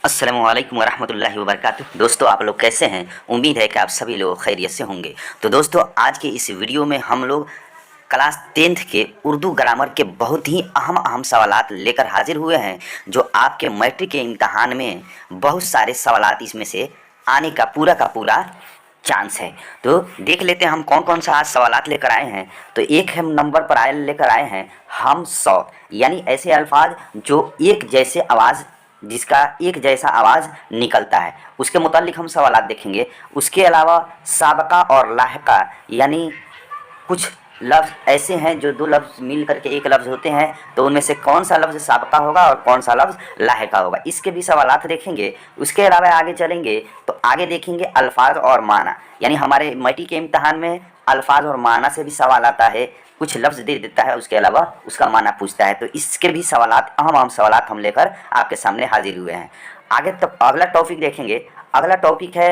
अस्सलामुअलैकुम वरहमतुल्लाहि वबरकातुह। दोस्तों, आप लोग कैसे हैं? उम्मीद है कि आप सभी लोग खैरियत से होंगे। तो दोस्तों, आज के इस वीडियो में हम लोग क्लास 10th के उर्दू ग्रामर के बहुत ही अहम सवालात लेकर हाजिर हुए हैं, जो आपके मैट्रिक के इम्तहान में बहुत सारे सवालात इसमें से आने का पूरा चांस है। तो देख लेते हैं हम कौन कौन सा आज सवालात लेकर आए हैं। तो एक हम नंबर पर लेकर आए हैं हम सौ, यानी ऐसे अल्फाज जो एक जैसे आवाज़ जिसका एक जैसा आवाज़ निकलता है, उसके मुतालिक हम सवालात देखेंगे। उसके अलावा साबका और लाहका, यानी कुछ लफ्ज़ ऐसे हैं जो दो लफ्ज़ मिल करके एक लफ्ज़ होते हैं, तो उनमें से कौन सा लफ्ज़ साबका होगा और कौन सा लफ्ज़ लाहका होगा, इसके भी सवालात देखेंगे। उसके अलावा आगे चलेंगे तो आगे देखेंगे अल्फाज और माना, यानी हमारे मैट्रिक के इम्तहान में अल्फाज और माना से भी सवाल आता है। कुछ लफ्ज़ दे देता है, उसके अलावा उसका माना पूछता है। तो इसके भी सवालात अहम सवालात हम लेकर आपके सामने हाजिर हुए हैं। आगे तब अगला टॉपिक देखेंगे। अगला टॉपिक है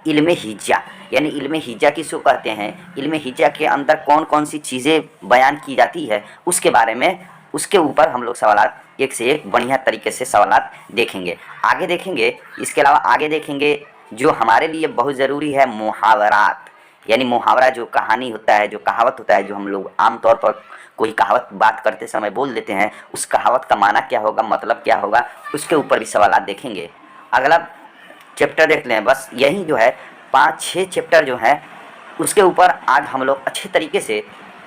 इल्म हिज्जा, यानी इल्म हिज्जा किसको कहते हैं, इल्म हिज्जा के अंदर कौन कौन सी चीज़ें बयान की जाती है, उसके बारे में, उसके ऊपर हम लोग सवालात एक से एक बढ़िया तरीके से सवालात देखेंगे। आगे देखेंगे, इसके अलावा आगे देखेंगे जो हमारे लिए बहुत ज़रूरी है मुहावरात, यानी मुहावरा जो कहानी होता है, जो कहावत होता है, जो हम लोग आम तौर पर कोई कहावत बात करते समय बोल देते हैं, उस कहावत का माना क्या होगा, मतलब क्या होगा, उसके ऊपर भी सवालात देखेंगे। अगला चैप्टर देख लें, बस यही जो है 5-6 चैप्टर जो हैं उसके ऊपर आज हम लोग अच्छे तरीके से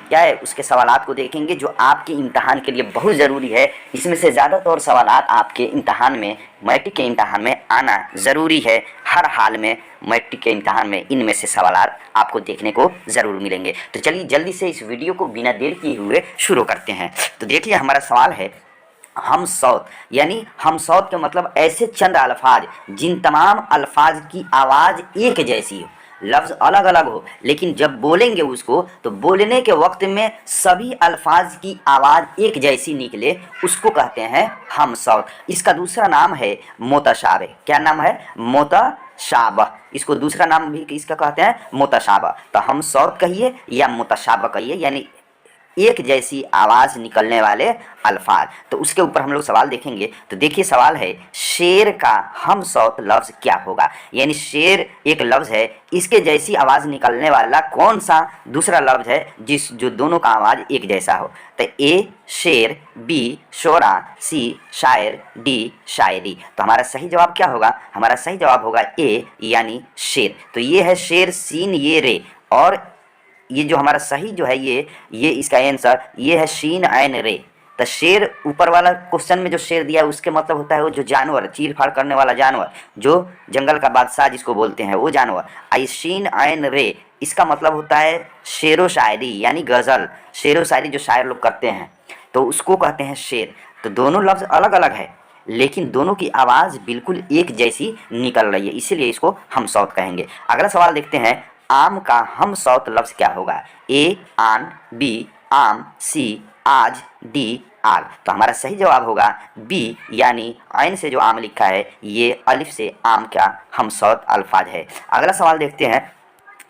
क्या है उसके सवालात को देखेंगे, जो आपके इम्तहान के लिए बहुत ज़रूरी है। इसमें से ज़्यादातर सवालात आपके इम्तहान में, मैट्रिक के इम्तहान में आना ज़रूरी है। हर हाल में मैट्रिक के इम्तहान में इनमें से सवालात आपको देखने को ज़रूर मिलेंगे। तो चलिए जल्दी से इस वीडियो को बिना देर किए हुए शुरू करते हैं। तो देखिए, हमारा सवाल है हम सौत, यानी हम सौत के मतलब ऐसे चंद अल्फाज जिन तमाम अल्फाज की आवाज़ एक जैसी हो, लफ्ज़ अलग अलग हो, लेकिन जब बोलेंगे उसको तो बोलने के वक्त में सभी अल्फाज की आवाज़ एक जैसी निकले, उसको कहते हैं हम सौत। इसका दूसरा नाम है मुतशाबह। क्या नाम है? मुतशाबह। इसको दूसरा नाम भी इसका कहते हैं मुतशाबह। तो हम सौत कहिए या मुतशाबह कहिए, यानी एक जैसी आवाज़ निकलने वाले अल्फाज। तो उसके ऊपर हम लोग सवाल देखेंगे। तो देखिए, सवाल है शेर का हम सौत लफ्ज़ क्या होगा, यानी शेर एक लफ्ज़ है, इसके जैसी आवाज़ निकलने वाला कौन सा दूसरा लफ्ज़ है जो दोनों का आवाज़ एक जैसा हो। तो ए शेर, बी शोरा, सी शायर, डी शायरी। तो हमारा सही जवाब क्या होगा? हमारा सही जवाब होगा ए, यानी शेर। तो ये है शेर, सीन ये रे, और ये जो हमारा सही जो है ये इसका आंसर ये है शीन ऐन रे। तो शेर, ऊपर वाला क्वेश्चन में जो शेर दिया है उसके मतलब होता है वो जो जानवर, चीर फाड़ करने वाला जानवर, जो जंगल का बादशाह जिसको बोलते हैं वो जानवर। आई शीन ऐन रे, इसका मतलब होता है शेरो शायरी, यानी गज़ल, शेरो शायरी जो शायर लोग करते हैं, तो उसको कहते हैं शेर। तो दोनों लफ्ज़ अलग अलग है, लेकिन दोनों की आवाज़ बिल्कुल एक जैसी निकल रही है, इसीलिए इसको हम सौत कहेंगे। अगला सवाल देखते हैं, आम का हम सौत लफ्ज़ क्या होगा? ए आन, बी आम, सी आज, डी आग। तो हमारा सही जवाब होगा बी, यानी आइन से जो आम लिखा है ये अलिफ से आम का हम सौत अल्फाज है। अगला सवाल देखते हैं।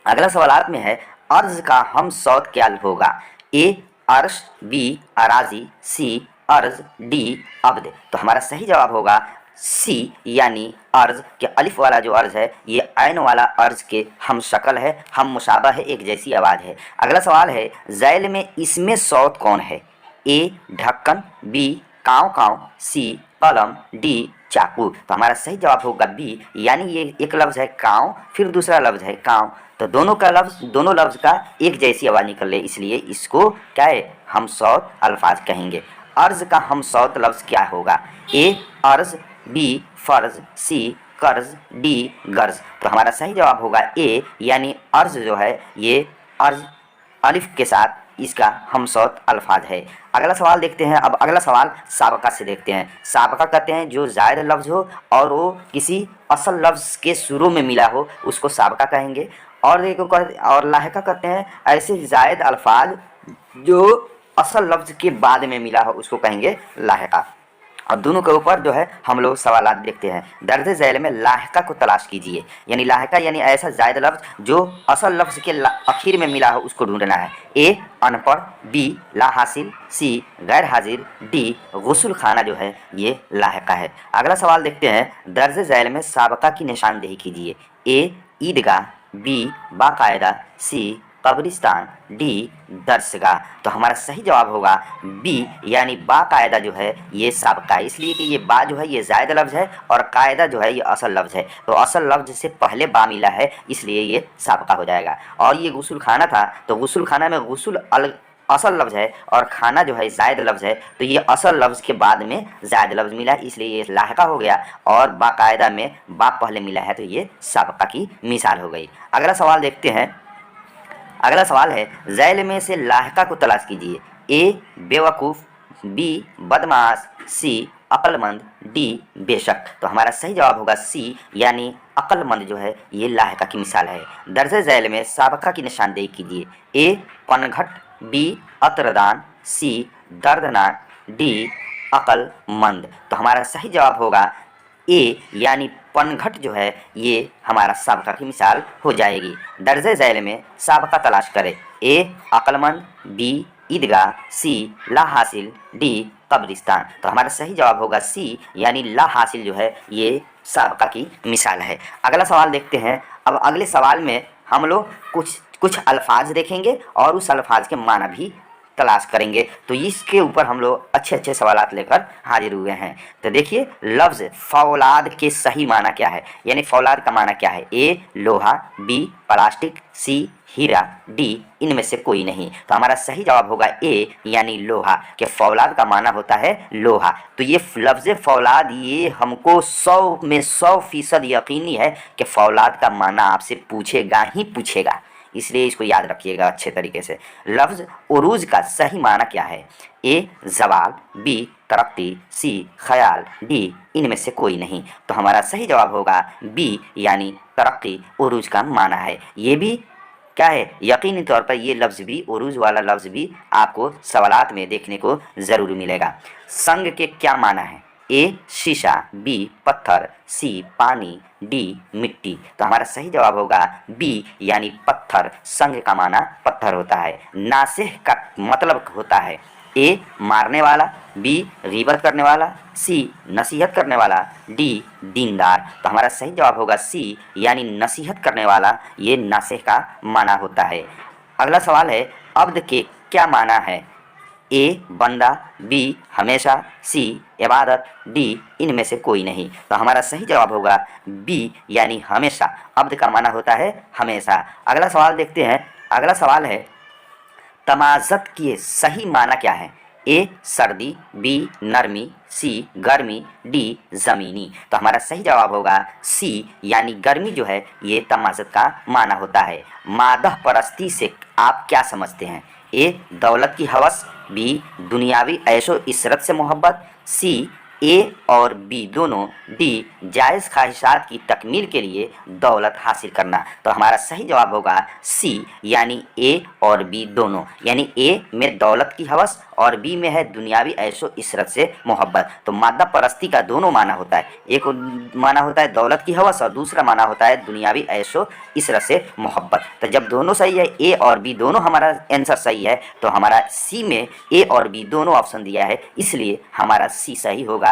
अगला सवालात में है अर्ज का हम सौत क्या होगा? ए अर्श, बी अराजी, सी अर्ज, डी अब्द। तो हमारा सही जवाब होगा सी, यानी अर्ज के अलिफ वाला जो अर्ज है ये ऐन वाला अर्ज के हम शक्ल है, हम मुशाबा है, एक जैसी आवाज़ है। अगला सवाल है ज़ैल में इसमें सौत कौन है? ए ढक्कन, बी काँव काँव, सी कलम, डी चाकू। तो हमारा सही जवाब होगा बी, यानी ये एक लफ्ज़ है काँव, फिर दूसरा लफ्ज़ है काँव, तो दोनों लफ्ज़ का एक जैसी आवाज़ निकल रही है, इसलिए इसको क्या है हम सौत अल्फाज कहेंगे। अर्ज का हम सौत लफ्ज़ क्या होगा? ए अर्ज, बी फ़र्ज, सी कर्ज, डी गर्ज। तो हमारा सही जवाब होगा ए, यानी अर्ज जो है ये अर्ज अलिफ के साथ इसका हम सौत अल्फाज है। अगला सवाल देखते हैं। अब अगला सवाल साबका से देखते हैं। साबका कहते हैं जो ज़ायद लफ्ज़ हो और वो किसी असल लफ्ज़ के शुरू में मिला हो, उसको साबका कहेंगे। और लाहिका कहते हैं ऐसे ज़ायद अल्फाज जो असल लफ्ज़ के बाद में मिला हो, उसको कहेंगे लाहिका। और दोनों के ऊपर जो है हम लोग सवालात देखते हैं। दर्ज झैल में लाहिका को तलाश कीजिए, यानी लाहिका यानी ऐसा जायद लफ्ज़ जो असल लफ्ज़ के आखिर में मिला हो उसको ढूंढना है। ए अनपढ़, बी ला हासिल, सी गैर हाजिर, डी गुस्ल खाना जो है ये लाहिका है। अगला सवाल देखते हैं, दर्ज झैल में साबका की निशानदेही कीजिए। ए ईदगाह, बी बाकायदा, सी कब्रिस्तान, डी दर्सगाह। तो हमारा सही जवाब होगा बी यानी बाकायदा जो है ये साबका है, इसलिए कि ये बा जो है ये जायद लफ्ज़ है और कायदा जो है ये असल लफ्ज़ है, तो असल लफ्ज़ से पहले बा मिला है इसलिए ये साबका हो जाएगा। और ये गुस्ल खाना था, तो गुस्ल खाना में गुस्ल असल लफ्ज़ है और खाना जो है जायद लफ्ज़ है, तो ये असल लफ्ज़ के बाद में जायद लफ्ज़ मिला इसलिए ये लाहिका हो गया, और बाकायदा में बा पहले मिला है तो ये साबका की मिसाल हो गई। अगला सवाल देखते हैं। अगला सवाल है, झैल में से लाहिका को तलाश कीजिए। ए बेवकूफ़, बी बदमाश, सी अक्लमंद, डी बेशक। तो हमारा सही जवाब होगा सी यानी अक्लमंद जो है ये लाहिका की मिसाल है। दर्ज झैल में साबका की निशानदेही कीजिए। ए पनघट, बी अत्रदान, सी दर्दनाक, डी अक्लमंद। तो हमारा सही जवाब होगा ए यानी पनघट जो है ये हमारा साबका की मिसाल हो जाएगी। दर्ज झैल में साबका तलाश करें। ए अक्लमंद, बी ईदगाह, सी ला हासिल, डी कब्रिस्तान। तो हमारा सही जवाब होगा सी यानी ला हासिल जो है ये साबका की मिसाल है। अगला सवाल देखते हैं। अब अगले सवाल में हम लोग कुछ अल्फाज देखेंगे और उस अल्फाज के माना भी तलाश करेंगे, तो इसके ऊपर हम लोग अच्छे सवालात लेकर हाजिर हुए हैं। तो देखिए, लफ्ज़ फौलाद के सही माना क्या है, यानी फौलाद का माना क्या है। ए लोहा, बी प्लास्टिक, सी हीरा, डी इनमें से कोई नहीं। तो हमारा सही जवाब होगा ए यानी लोहा, कि फौलाद का माना होता है लोहा। तो ये लफ्ज़ फौलाद ये हमको 100 में 100% यकीनी है कि फौलाद का माना आपसे पूछेगा ही पूछेगा, इसलिए इसको याद रखिएगा अच्छे तरीके से। लफ्ज़ उरूज का सही माना क्या है। ए जवाल, बी तरक्की, सी ख्याल, डी इनमें से कोई नहीं। तो हमारा सही जवाब होगा बी यानी तरक्की उरूज का माना है। ये भी क्या है, यकीनी तौर पर ये लफ्ज़ भी उरूज वाला लफ्ज़ भी आपको सवालात में देखने को ज़रूर मिलेगा। संग के क्या माना है। ए शीशा, बी पत्थर, सी पानी, डी मिट्टी। तो हमारा सही जवाब होगा बी यानी पत्थर। संग का माना पत्थर होता है। नासिह का मतलब होता है ए मारने वाला, बी गीबत करने वाला, सी नसीहत करने वाला, डी दीनदार। तो हमारा सही जवाब होगा सी यानी नसीहत करने वाला, ये नासिह का माना होता है। अगला सवाल है, अब्द के क्या माना है। ए बंदा, बी हमेशा, सी इबादत, डी इनमें से कोई नहीं। तो हमारा सही जवाब होगा बी यानी हमेशा। अब्द का माना होता है हमेशा। अगला सवाल देखते हैं। अगला सवाल है, तमाज़त की सही माना क्या है। ए सर्दी, बी नरमी, सी गर्मी, डी ज़मीनी। तो हमारा सही जवाब होगा सी यानी गर्मी जो है ये तमाज़त का माना होता है। मादह परस्ती से आप क्या समझते हैं। ए दौलत की हवस, बी दुनियावी ऐशो इशरत से मोहब्बत, सी ए और बी दोनों, डी जायज़ ख्वाहिशात की तकमील के लिए दौलत हासिल करना। तो हमारा सही जवाब होगा सी यानी ए और बी दोनों, यानी ए में दौलत की हवस और बी में है दुनियावी ऐशो इशरत से मोहब्बत। तो मादा परस्ती का दोनों माना होता है, एक माना होता है दौलत की हवस और दूसरा माना होता है दुनियावी ऐशो इशरत से मोहब्बत। तो जब दोनों सही है, ए और बी दोनों हमारा आंसर सही है, तो हमारा सी में ए और बी दोनों ऑप्शन दिया है, इसलिए हमारा सी सही होगा।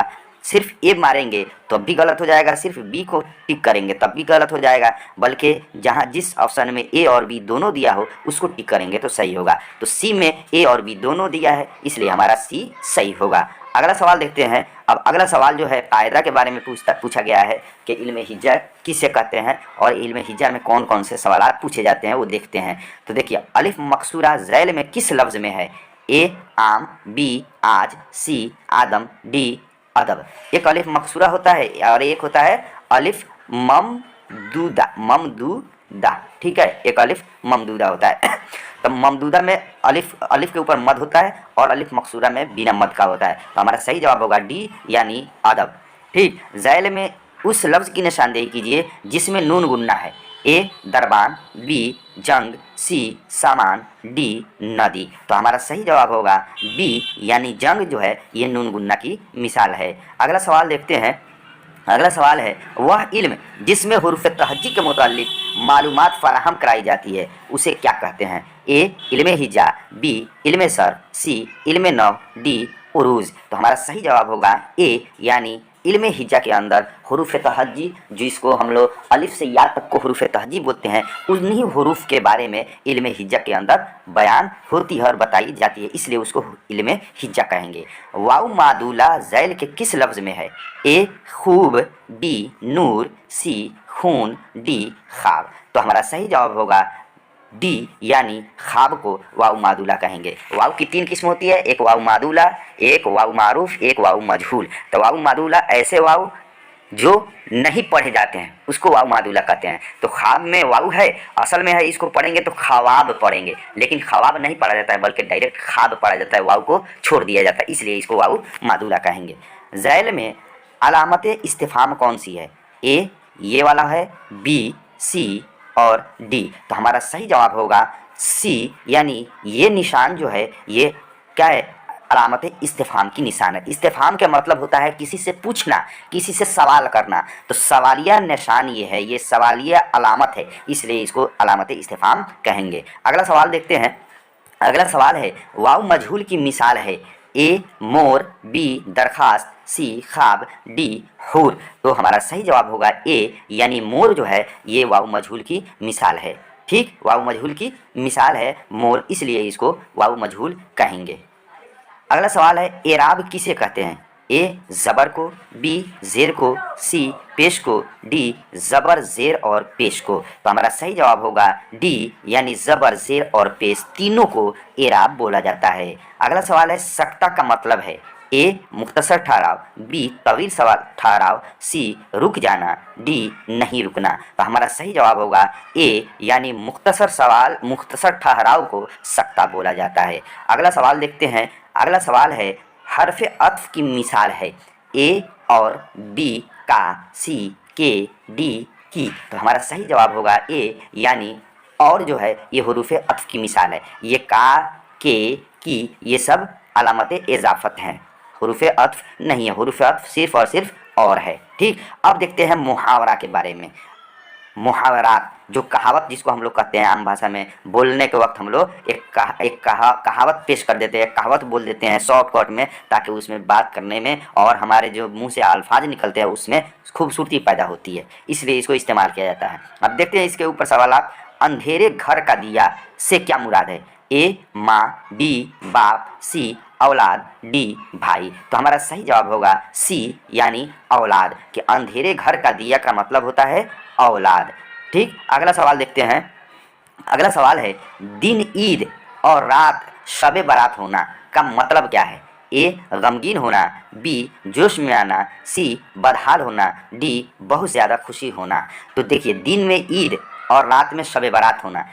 सिर्फ ए मारेंगे तो भी गलत हो जाएगा, सिर्फ बी को टिक करेंगे तब भी गलत हो जाएगा, बल्कि जहां जिस ऑप्शन में ए और बी दोनों दिया हो उसको टिक करेंगे तो सही होगा। तो सी में ए और बी दोनों दिया है, इसलिए हमारा सी सही होगा। अगला सवाल देखते हैं। अब अगला सवाल जो है कायदा के बारे में पूछा गया है कि इल्म हिज्जा किसे कहते हैं और इल्म हिज्जा में कौन कौन से सवाल पूछे जाते हैं वो देखते हैं। तो देखिए, अलिफ मकसूरा झैल में किस लफ्ज़ में है। ए आम, बी आज, सी आदम, डी अदब। एक अलिफ मकसूरा होता है और एक होता है अलिफ ममदूदा, ठीक है, एक अलिफ ममदूदा होता है। तो ममदूदा में अलिफ के ऊपर मद होता है और अलिफ मकसूरा में बिना मद का होता है। तो हमारा सही जवाब होगा डी यानी अदब। ठीक, झैल में उस लफ्ज़ की निशानदेही कीजिए जिसमें नून गुन्ना है। ए दरबान, बी जंग, सी सामान, डी नदी। तो हमारा सही जवाब होगा बी यानी जंग जो है ये नून गुन्ना की मिसाल है। अगला सवाल देखते हैं। अगला सवाल है वह इल्म जिसमें हुरूफ तहज्जी के मुताल्लिक मालूमात फराहम कराई जाती है उसे क्या कहते हैं? ए इल्म हिजा, बी इल्म सर, सी इल्म नौ, डी उरूज। तो हमारा सही जवाब होगा ए यानी इल्म हिजा के अंदर हुरूफ तहज्जी जिसको हम लोग अलिफ से या तक को हुरूफ तहज्जी बोलते हैं उन्हीं हुरूफ के बारे में इल्म हिजा के अंदर बयान होती है और बताई जाती है, इसलिए उसको इल्म हिजा कहेंगे। वाउ मादूला ज़ैल के किस लफ्ज़ में है? ए खूब, बी नूर, सी खून, डी ख्वाब। तो हमारा सही जवाब होगा डी यानी ख्वाब को वाउ मादूला कहेंगे। वाउ की 3 किस्म होती है, एक वाउ मादूला, एक वाउ मारूफ, एक वाउ मजहूल। तो वाउ मादूला ऐसे वाउ जो नहीं पढ़े जाते हैं उसको वाउ मादूला कहते हैं। तो ख्वाब में वाउ है, असल में है, इसको पढ़ेंगे तो ख्वाब पढ़ेंगे, लेकिन ख्वाब नहीं पढ़ा जाता है बल्कि डायरेक्ट ख्वाब पढ़ा जाता है, वाउ को छोड़ दिया जाता है, इसलिए इसको वाउ मादूला कहेंगे। ज़ैल में अलामत इस्तिफ़हाम कौन सी है? ए ये वाला है, बी सी और डी। तो हमारा सही जवाब होगा सी यानी ये निशान जो है ये क्या है? अलामत इस्तिफ़हाम की निशान है। इस्तिफ़हाम का मतलब होता है किसी से पूछना, किसी से सवाल करना। तो सवालिया निशान ये है, ये सवालिया अलामत है, इसलिए इसको अलामत इस्तिफ़हाम कहेंगे। अगला सवाल देखते हैं। अगला सवाल है वाउ मजहूल की मिसाल है? ए मोर, बी दरखास्त, सी ख्वाब, डी हूर। तो हमारा सही जवाब होगा ए यानी मोर जो है ये वाउ मजहूल की मिसाल है। ठीक, वाउ मजहूल की मिसाल है मोर, इसलिए इसको वाउ मजहूल कहेंगे। अगला सवाल है एराब किसे कहते हैं? ए ज़बर को, बी ज़ेर को, सी पेश को, डी ज़बर ज़ेर और पेश को। तो हमारा सही जवाब होगा डी यानी ज़बर ज़ेर और पेश तीनों को एराब बोला जाता है। अगला सवाल है सकता का मतलब है? ए मुख्तसर ठहराव, बी तवील सवाल ठहराव, सी रुक जाना, डी नहीं रुकना। तो हमारा सही जवाब होगा ए यानी मुख्तसर सवाल मुख्तसर ठहराव को सकता बोला जाता है। अगला सवाल देखते हैं। अगला सवाल है हर्फ अत्फ की मिसाल है? ए और, बी का, सी के, डी की। तो हमारा सही जवाब होगा ए यानी और जो है ये हुरूफ अत्फ की मिसाल है। ये का, के, की ये सब अलामत इजाफत हैं, हुरूफ अत्फ नहीं है, हुरूफ अत्फ सिर्फ और सिर्फ और है। ठीक, अब देखते हैं मुहावरा के बारे में। मुहावरात जो कहावत जिसको हम लोग कहते हैं आम भाषा में बोलने के वक्त हम लोग एक कहावत पेश कर देते हैं, कहावत बोल देते हैं शॉर्टकट में, ताकि उसमें बात करने में और हमारे जो मुंह से अल्फाज निकलते हैं उसमें खूबसूरती पैदा होती है, इसलिए इसको इस्तेमाल किया जाता है। अब देखते हैं इसके ऊपर सवाल। अंधेरे घर का दिया से क्या मुराद है? ए माँ, बी बाप, सी औलाद, डी भाई। तो हमारा सही जवाब होगा सी यानी औलाद, कि अंधेरे घर का दिया का मतलब होता है औलाद। ठीक, अगला सवाल देखते हैं। अगला सवाल है दिन ईद और रात शब बारात होना का मतलब क्या है? ए गमगीन होना, बी जोश में आना, सी बदहाल होना, डी बहुत ज़्यादा खुशी होना। तो देखिए दिन में ईद और रात में शब बारात होना,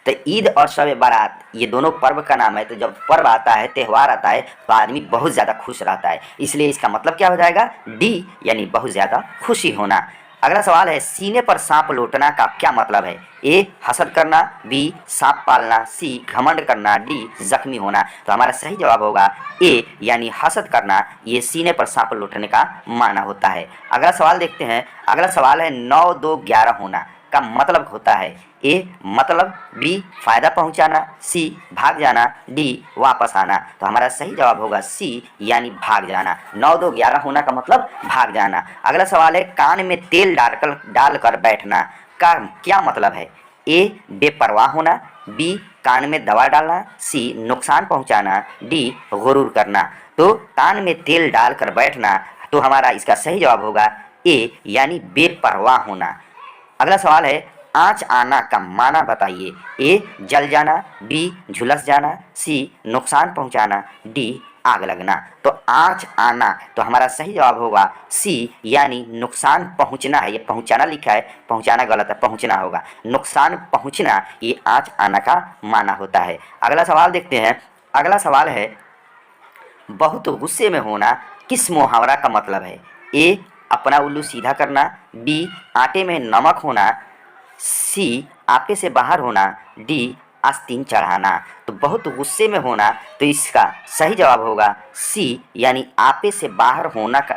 तो ईद और शब बारात ये दोनों पर्व का नाम है। तो जब पर्व आता है, त्यौहार आता है, तो आदमी बहुत ज़्यादा खुश रहता है, इसलिए इसका मतलब क्या हो जाएगा? डी यानी बहुत ज़्यादा खुशी होना। अगला सवाल है सीने पर सांप लौटना का क्या मतलब है? ए हसद करना, बी सांप पालना, सी घमंड करना, डी जख्मी होना। तो हमारा सही जवाब होगा ए यानी हसद करना, ये सीने पर सांप लौटने का माना होता है। अगला सवाल देखते हैं। अगला सवाल है 9 2 11 होना का मतलब होता है? ए मतलब, बी फायदा पहुंचाना, सी भाग जाना, डी वापस आना। तो हमारा सही जवाब होगा सी यानी भाग जाना। 9 2 11 होना का मतलब भाग जाना। अगला सवाल है कान में तेल डालकर बैठना का क्या मतलब है? ए बेपरवाह होना, बी कान में दवा डालना, सी नुकसान पहुंचाना, डी गुरूर करना। तो कान में तेल डालकर बैठना, तो हमारा इसका सही जवाब होगा ए यानी बेपरवाह होना। अगला सवाल है आँच आना का माना बताइए? ए जल जाना, बी झुलस जाना, सी नुकसान पहुंचाना, डी आग लगना। तो आँच आना, तो हमारा सही जवाब होगा सी यानी नुकसान पहुंचना है। ये पहुंचाना लिखा है, पहुंचाना गलत है, पहुंचना होगा। नुकसान पहुंचना ये आँच आना का माना होता है। अगला सवाल देखते हैं। अगला सवाल है बहुत गुस्से में होना किस मुहावरा का मतलब है? ए अपना उल्लू सीधा करना, बी आटे में नमक होना, सी आपे से बाहर होना, डी आस्तीन चढ़ाना। तो बहुत गुस्से में होना, तो इसका सही जवाब होगा सी, यानी आपे से बाहर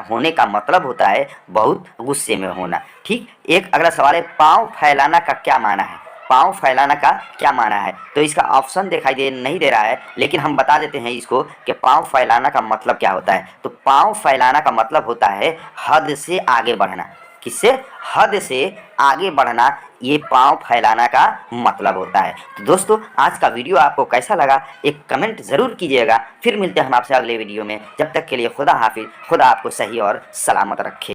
होने का मतलब होता है बहुत गुस्से में होना। ठीक, एक अगला सवाल है, पाँव फैलाना का क्या माना है? पाँव फैलाना का क्या माना है? तो इसका ऑप्शन दिखाई नहीं दे रहा है, लेकिन हम बता देते हैं इसको कि पाँव फैलाना का मतलब क्या होता है। तो पाँव फैलाना का मतलब होता है हद से आगे बढ़ना। किससे? हद से आगे बढ़ना, ये पाँव फैलाना का मतलब होता है। तो दोस्तों, आज का वीडियो आपको कैसा लगा एक कमेंट ज़रूर कीजिएगा। फिर मिलते हैं हम आपसे अगले वीडियो में। जब तक के लिए खुदा हाफिज़। खुदा आपको सही और सलामत रखे।